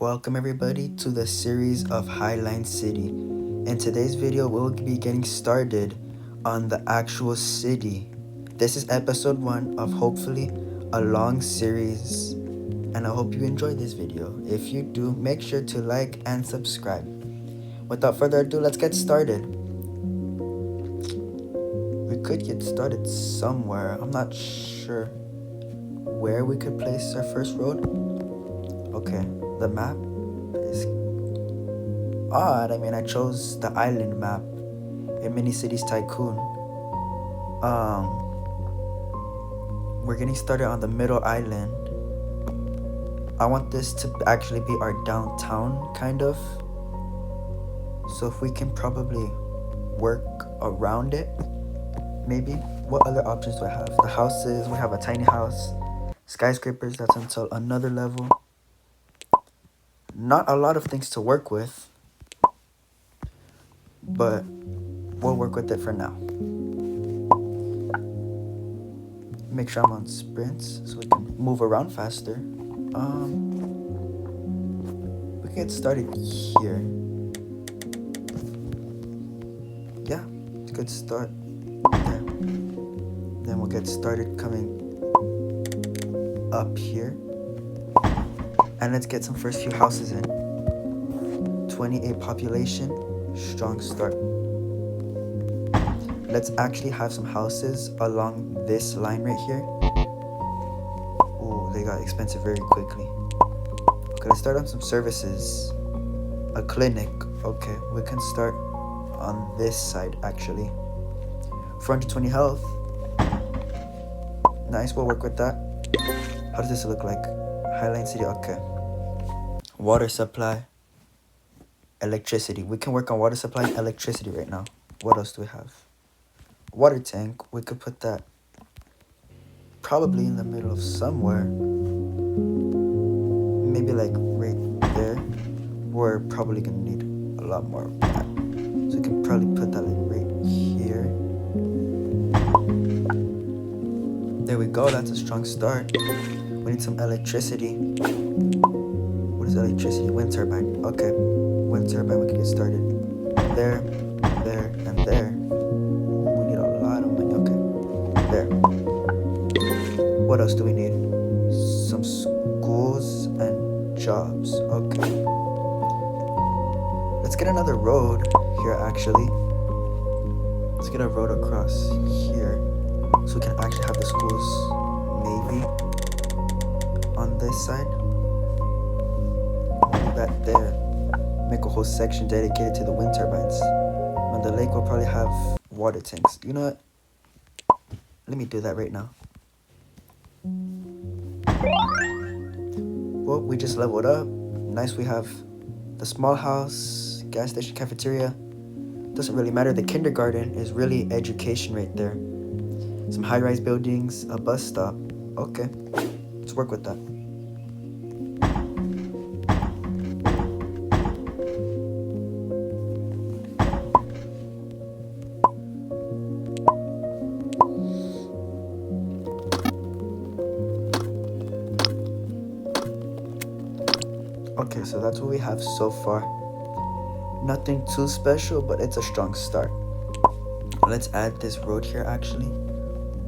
Welcome everybody to the series of Highline City. In today's video, we'll be getting started on the actual city. This is episode 1 of hopefully a long series, and I hope you enjoy this video. If you do, make sure to like and subscribe. Without further ado, let's get started. We could get started somewhere. I'm not sure where we could place our first road. Okay, the map is odd. I chose the island map in Mini Cities Tycoon. We're getting started on the middle island. I want this to actually be our downtown, kind of. So if we can probably work around it, maybe. What other options do I have? The houses, we have a tiny house. Skyscrapers, that's until another level. Not a lot of things to work with, but we'll work with it for now. Make sure I'm on sprints so we can move around faster. We can get started here. Yeah, it's a good start there. Then we'll get started coming up here. And let's get some first few houses in. 28 population, strong start. Let's actually have some houses along this line right here. Oh, they got expensive very quickly. Okay, let's start on some services. A clinic. Okay, we can start on this side actually. 420 health. Nice, we'll work with that. How does this look like? Highline City, okay. Water supply. Electricity. We can work on water supply and electricity right now. What else do we have? Water tank. We could put that probably in the middle of somewhere. Maybe like right there. We're probably gonna need a lot more of that. So we can probably put that like right here. There we go. That's a strong start. We need some electricity. What is electricity? Wind turbine. Okay. Wind turbine, we can get started. There, there, and there. We need a lot of money. Okay. There. What else do we need? Some schools and jobs. Okay. Let's get another road here actually. Let's get a road across here. So we can actually have the schools maybe on this side. That there. Make a whole section dedicated to the wind turbines. On the lake, we'll probably have water tanks. You know what? Let me do that right now. Well, we just leveled up. Nice, we have the small house, gas station, cafeteria. Doesn't really matter. The kindergarten is really education right there. Some high-rise buildings, a bus stop. Okay, let's work with that. Okay, so that's what we have so far. Nothing too special, but it's a strong start. Let's add this road here actually.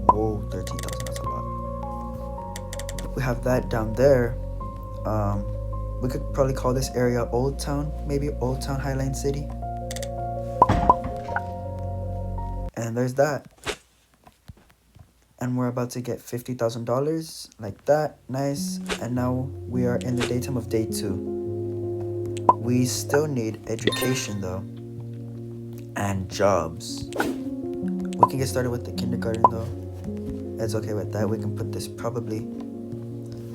Whoa, 13,000, that's a lot. We have that down there. We could probably call this area Old Town, maybe Old Town Highline City. And there's that. And we're about to get $50,000 like that. Nice. And now we are in the daytime of day 2. We still need education though, and jobs. We can get started with the kindergarten though. It's okay with that. We can put this probably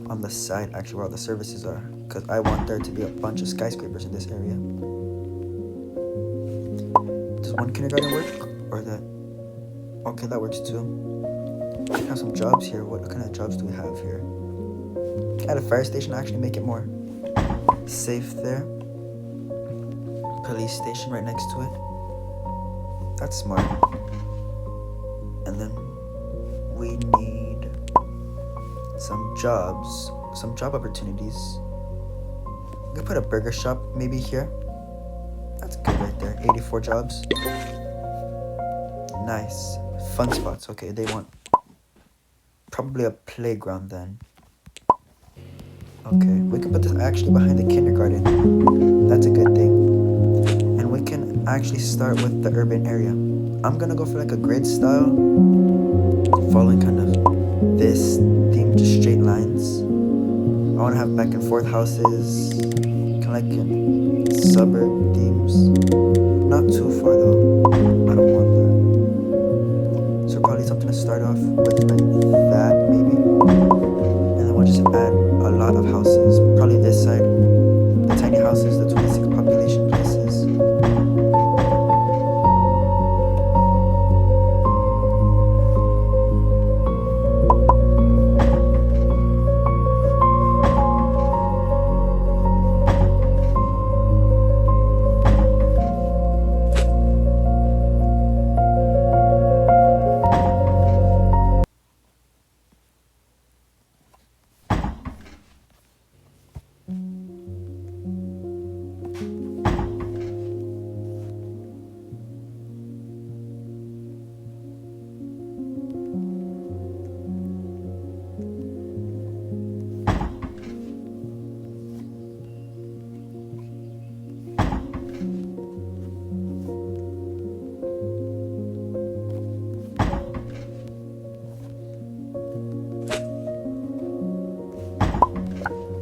on the side actually where all the services are, because I want there to be a bunch of skyscrapers in this area. Does one kindergarten work or that? Okay, that works too. We have some jobs here. What kind of jobs do we have here? Add a fire station, actually make it more safe there. Police station right next to it. That's smart. And then we need some jobs, some job opportunities. We could put a burger shop maybe here. That's good right there. 84 jobs. Nice. Fun spots. Okay, they want probably a playground then. Okay, we can put this actually behind the kindergarten. That's a good thing. And we can actually start with the urban area. I'm gonna go for like a grid style, following kind of this theme, just straight lines. I want to have back and forth houses, kind of like in suburb themes. Not too far though. I don't want that. So probably something to start off with like that maybe. And then we'll just add a lot of houses. Probably this side. The tiny houses, the 26 population places.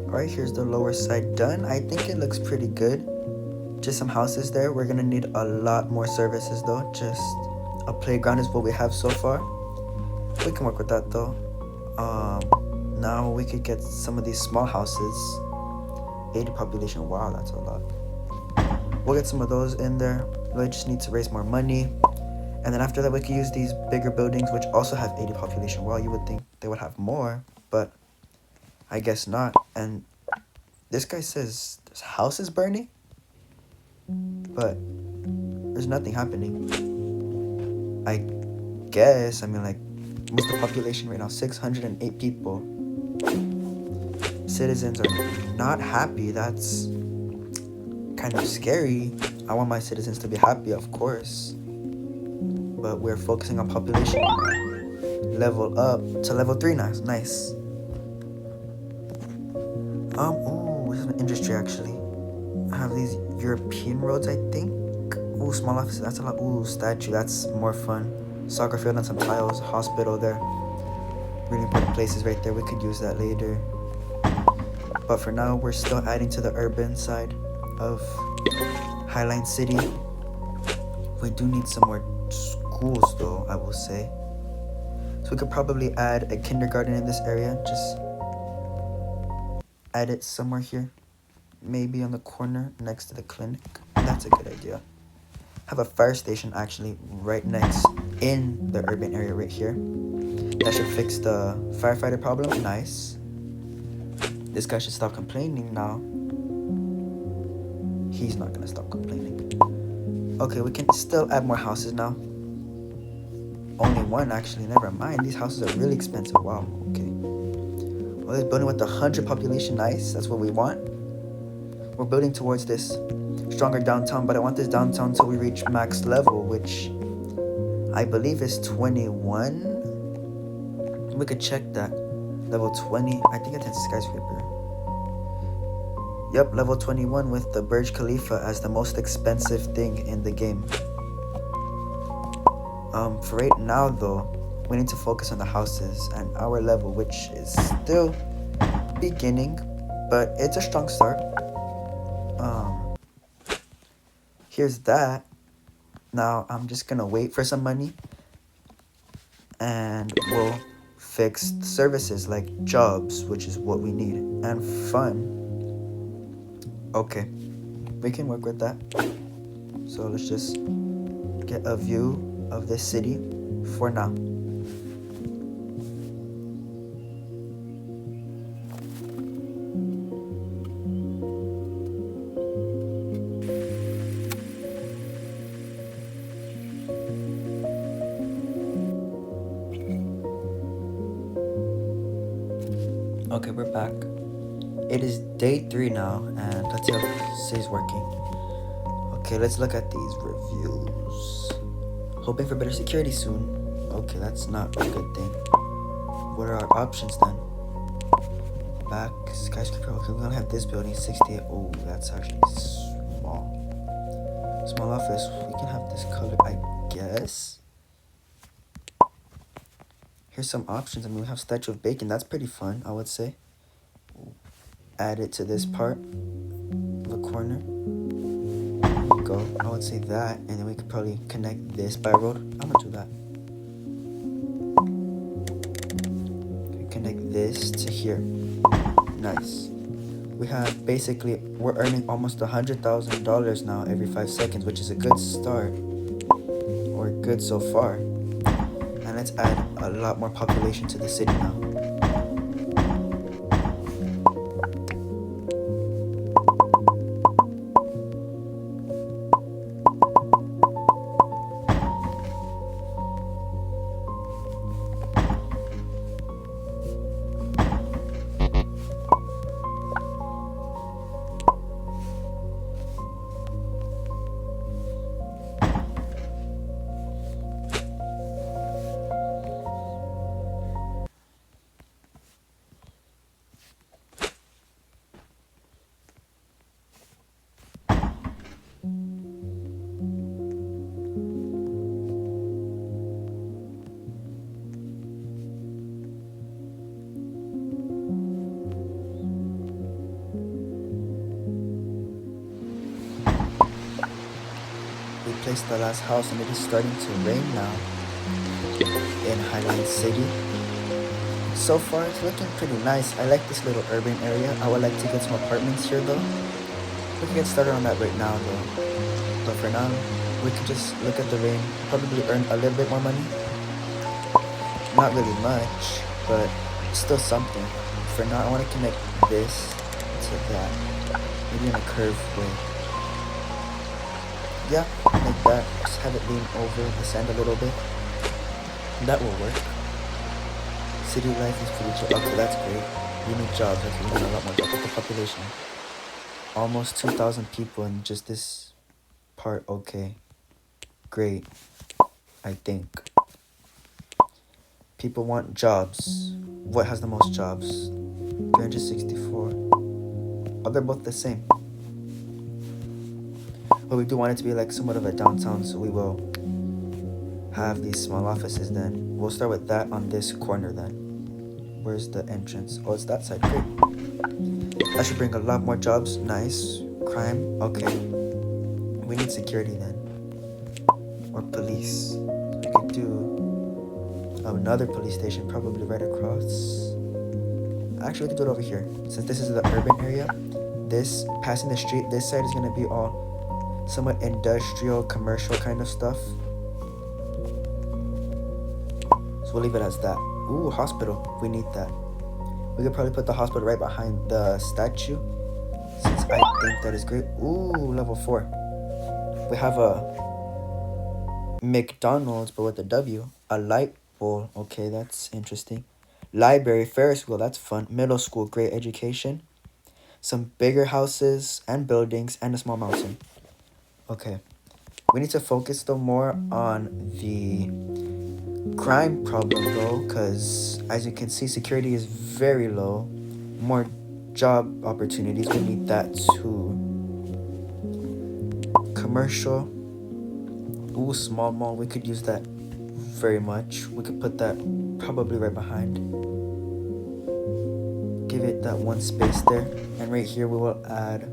Alright, here's the lower side done. I think it looks pretty good. Just some houses there. We're gonna need a lot more services though. Just a playground is what we have so far. We can work with that though. Now we could get some of these small houses. 80 population, wow, that's a lot. We'll get some of those in there. We just need to raise more money. And then after that we can use these bigger buildings which also have 80 population. Well, you would think they would have more, but I guess not. And this guy says there's houses burning, but there's nothing happening. I guess, I mean, like, what's the population right now? 608 people. Citizens are not happy. That's kind of scary. I want my citizens to be happy, of course, but we're focusing on population. Level up to level 3 now. Nice. Ooh, this is an industry actually. I have these European roads, I think. Ooh, small office, that's a lot. Ooh, statue, that's more fun. Soccer field and some tiles, hospital there. Really important places right there. We could use that later. But for now, we're still adding to the urban side of Highline City. We do need some more schools though, I will say. So we could probably add a kindergarten in this area. Just add it somewhere here. Maybe on the corner next to the clinic. That's a good idea. Have a fire station actually right next in the urban area right here. That should fix the firefighter problem. Nice. This guy should stop complaining now. He's not gonna stop complaining. Okay, we can still add more houses now. Only one actually, never mind. These houses are really expensive. Wow, okay. Well, this building with 100 population, nice. That's what we want. We're building towards this stronger downtown, but I want this downtown until we reach max level, which I believe is 21. We could check that. Level 20, I think it's a skyscraper. Yep, level 21 with the Burj Khalifa as the most expensive thing in the game. For right now though, we need to focus on the houses and our level, which is still beginning, but it's a strong start. Here's that. Now I'm just gonna wait for some money and we'll fix services like jobs, which is what we need, and fun. Okay, we can work with that. So let's just get a view of this city for now. Okay, we're back. It is day 3 now, and let's see how this is working. Okay, let's look at these reviews. Hoping for better security soon. Okay, that's not a good thing. What are our options then? Back skyscraper. Okay, we only have this building, 68. Oh, that's actually small. Small office. We can have this color, I guess. Here's some options. I mean, we have statue of bacon. That's pretty fun, I would say. Add it to this part of the corner. There we go. I would say that, and then we could probably connect this by road. I'm gonna do that. We connect this to here. Nice. We have basically, we're earning almost $100,000 now every 5 seconds, which is a good start, or good so far. And let's add a lot more population to the city now. We placed the last house and it is starting to rain now in Highline City. So far it's looking pretty nice. I like this little urban area. I would like to get some apartments here though. We can get started on that right now though. But for now, we can just look at the rain, probably earn a little bit more money. Not really much, but still something. For now, I want to connect this to that. Maybe in a curved way. Yeah, like that. Just have it lean over the sand a little bit. That will work. City life is pretty chill. Okay, that's great. We need jobs. Okay, we need a lot more jobs. Look at the population. Almost 2,000 people in just this part. Okay. Great. I think. People want jobs. What has the most jobs? 364. Oh, they're both the same. But we do want it to be like somewhat of a downtown, so we will have these small offices then. We'll start with that on this corner then. Where's the entrance? Oh, it's that side. Great. That should bring a lot more jobs. Nice. Crime. Okay. We need security then. Or police. We could do another police station probably right across. Actually, we could do it over here. Since this is the urban area, this, passing the street, this side is going to be all somewhat industrial, commercial kind of stuff. So we'll leave it as that. Ooh, hospital. We need that. We could probably put the hospital right behind the statue, since I think that is great. Ooh, level 4. We have a McDonald's, but with a W. A light pole. Okay, that's interesting. Library, Ferris wheel. That's fun. Middle school, great education. Some bigger houses and buildings and a small mountain. Okay. We need to focus though more on the crime problem though, because as you can see, security is very low. More job opportunities, we need that too. Commercial. Ooh, small mall, we could use that very much. We could put that probably right behind. Give it that one space there, and right here we will add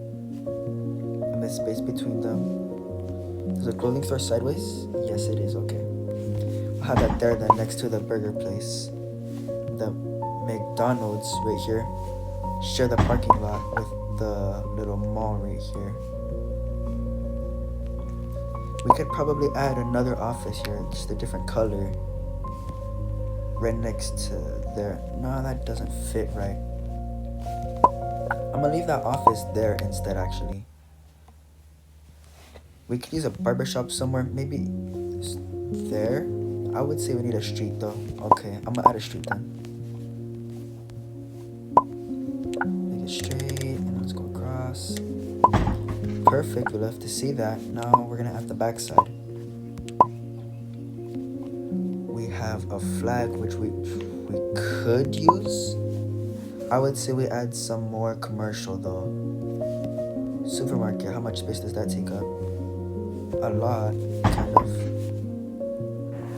a space between them. Is the clothing store sideways? Yes, it is. Okay. We'll have that there then next to the burger place. The McDonald's right here. Share the parking lot with the little mall right here. We could probably add another office here, just a different color. Right next to there. No, that doesn't fit right. I'm gonna leave that office there instead actually. We could use a barbershop somewhere, maybe there. I would say we need a street though. Okay, I'm gonna add a street then. it straight, and let's go across. Perfect, we love to see that. Now we're gonna add the backside. We have a flag which we could use. I would say we add some more commercial though. Supermarket, how much space does that take up? A lot, kind of.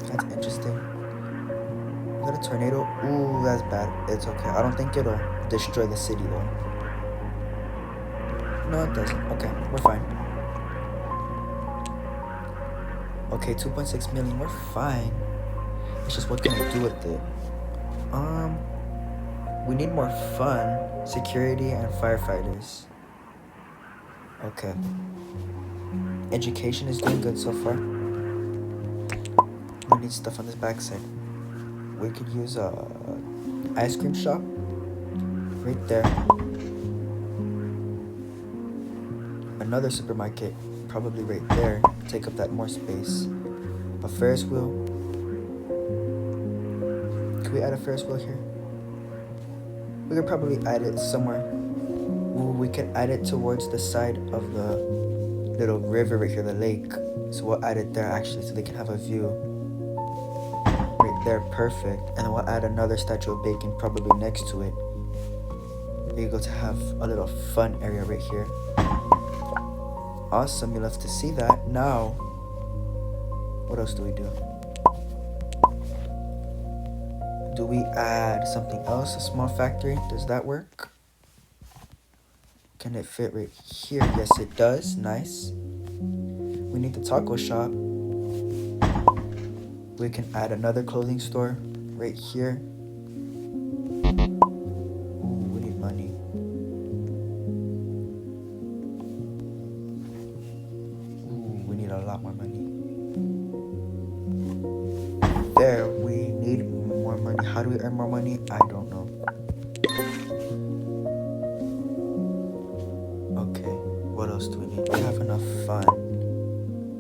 That's interesting. Is that a tornado? Ooh, that's bad. It's okay. I don't think it'll destroy the city though. No, it doesn't. Okay, we're fine. Okay, 2.6 million. We're fine. It's just what can I do with it? We need more fun, security, and firefighters. Okay. Education is doing good so far. We need stuff on this backside. We could use a ice cream shop right there. Another supermarket probably right there. Take up that more space. A Ferris wheel. Could we add a Ferris wheel here? We could probably add it somewhere. Ooh, we could add it towards the side of the little river right here, the lake. So we'll add it there actually so they can have a view. Right there, perfect. And then we'll add another statue of bacon probably next to it. There you go, to have a little fun area right here. Awesome, you love to see that. Now, what else do we do? Do we add something else? A small factory? Does that work? Can it fit right here? Yes, it does. Nice. We need the taco shop. We can add another clothing store right here. Ooh, we need money. Ooh, we need a lot more money. There, we need more money. How do we earn more money? I don't know. Okay, what else do we need? We have enough fun.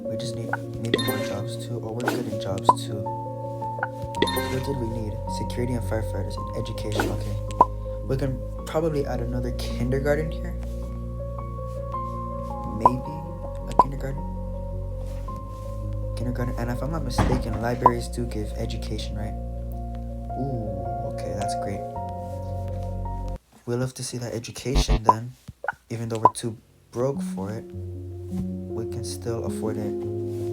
We just need maybe more jobs too, or we're good in jobs too. What did we need? Security and firefighters and education. Okay, we can probably add another kindergarten here. Maybe a kindergarten. And if I'm not mistaken, libraries do give education, right? Ooh, okay, that's great. We'll love to see that education then. Even though we're too broke for it, we can still afford it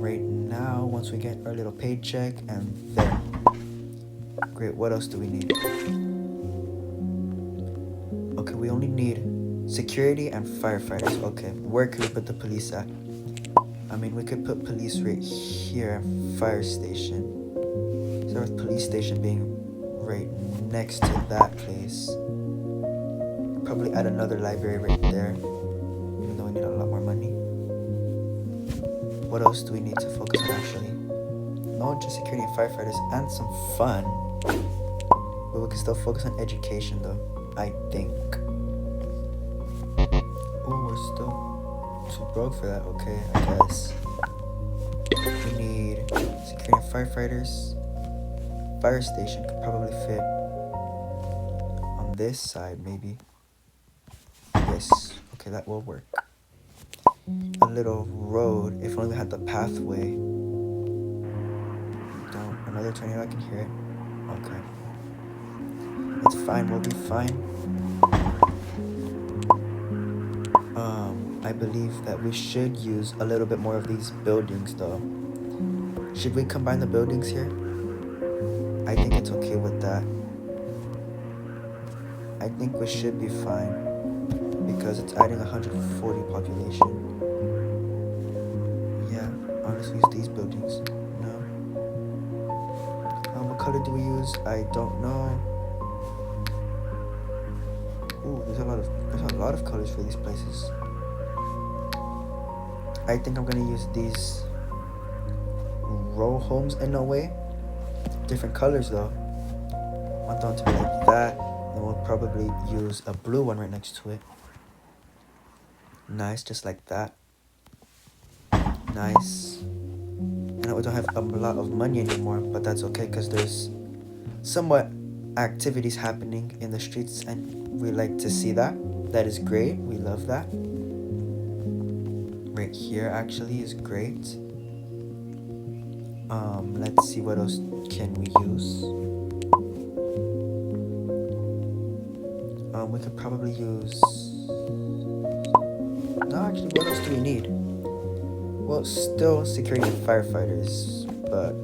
right now once we get our little paycheck. And there. Great, what else do we need? Okay, we only need security and firefighters. Okay, where could we put the police at? I mean, we could put police right here, fire station. So with police station being right next to that place. Probably add another library right there, even though we need a lot more money. What else do we need to focus on actually? No, just security and firefighters and some fun. But we can still focus on education though, I think. Oh, we're still too broke for that. Okay, I guess. We need security and firefighters. Fire station could probably fit on this side maybe. Yes, okay, that will work. A little road, if only we had the pathway. Don't, another tornado, I can hear it. Okay. It's fine, we'll be fine. I believe that we should use a little bit more of these buildings though. Should we combine the buildings here? I think it's okay with that. I think we should be fine. Because it's adding 140 population. Yeah, honestly, use these buildings. No. What color do we use? I don't know. Ooh, there's a lot of colors for these places. I think I'm gonna use these row homes in a way. Different colors though. I want them to be like that. And we'll probably use a blue one right next to it. Nice, just like that. Nice. I know we don't have a lot of money anymore, but that's okay because there's somewhat activities happening in the streets and we like to see that. That is great. We love that. Right here actually is great. Let's see, what else can we use? We could probably use... No, actually, what else do we need? Well, still security and firefighters, but...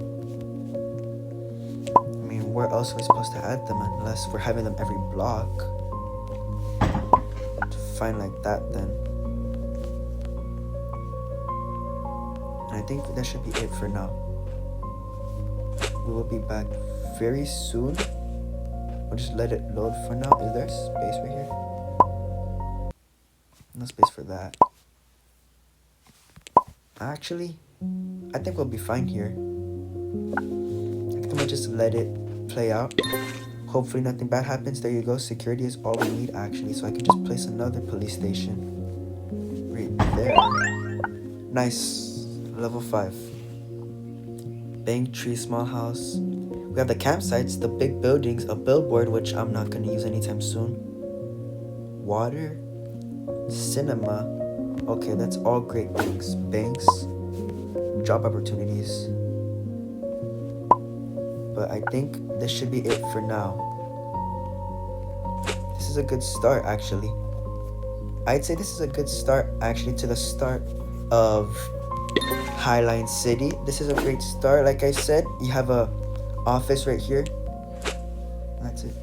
I mean, where else are we supposed to add them unless we're having them every block? To find like that, then. And I think that should be it for now. We will be back very soon. We'll just let it load for now. Is there space right here? No space for that. Actually, I think we'll be fine here. I think we'll just let it play out. Hopefully nothing bad happens. There you go. Security is all we need, actually. So I can just place another police station right there. Nice. Level 5. Bank, tree, small house. We have the campsites, the big buildings, a billboard, which I'm not going to use anytime soon. Water. Cinema. Okay, that's all great things. Banks. Job opportunities. But I think this should be it for now. This is a good start, actually. I'd say this is a good start, actually, to the start of Highline City. This is a great start. Like I said, you have a office right here. That's it.